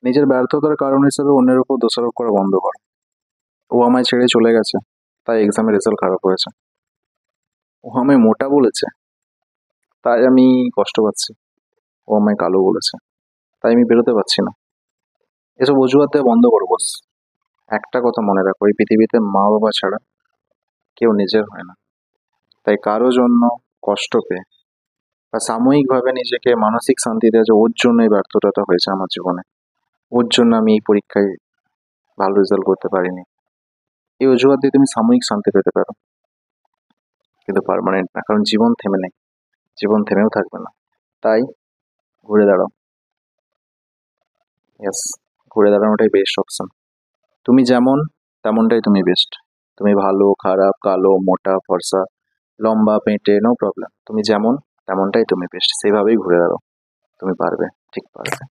নিজের ব্যর্থতার কারণ হিসেবে অন্যের উপর দোষারোপ করা বন্ধ কর। ও আমায় ছেড়ে চলে গেছে, তাই এক্সামের রেজাল্ট খারাপ হয়েছে। ও আমায় মোটা বলেছে, তাই আমি কষ্ট পাচ্ছি। ও আমায় কালো বলেছে, তাই আমি বেরোতে পারছি না। এসব অজুহাত দেওয়া বন্ধ করো বস। একটা কথা মনে রাখো, এই পৃথিবীতে মা বাবা ছাড়া কেউ নিজের হয় না। তাই কারো জন্য কষ্ট পেয়ে বা সাময়িকভাবে নিজেকে মানসিক শান্তি দেওয়া যে ওর জন্য এই ব্যর্থতাটা হয়েছে আমার জীবনে, ওর জন্য আমি এই পরীক্ষায় ভালো রেজাল্ট করতে পারিনি, এই অজুহাত দিয়ে তুমি সাময়িক শান্তি পেতে পারো, কিন্তু পার্মানেন্ট না। কারণ জীবন থেমে নেই, জীবন থেমেও থাকবে না। তাই ঘুরে দাঁড়াও। ইয়েস, ঘুরে দাঁড়ানোটাই বেস্ট অপশন। তুমি যেমন, তেমনটাই তুমি বেস্ট। তুমি ভালো, খারাপ, কালো, মোটা, ফর্সা, লম্বা, পেটে, নো প্রবলেম। তুমি যেমন, তেমনটাই তুমি বেস্ট। সেইভাবেই ঘুরে দাঁড়াও। তুমি পারবে, ঠিক পারবে।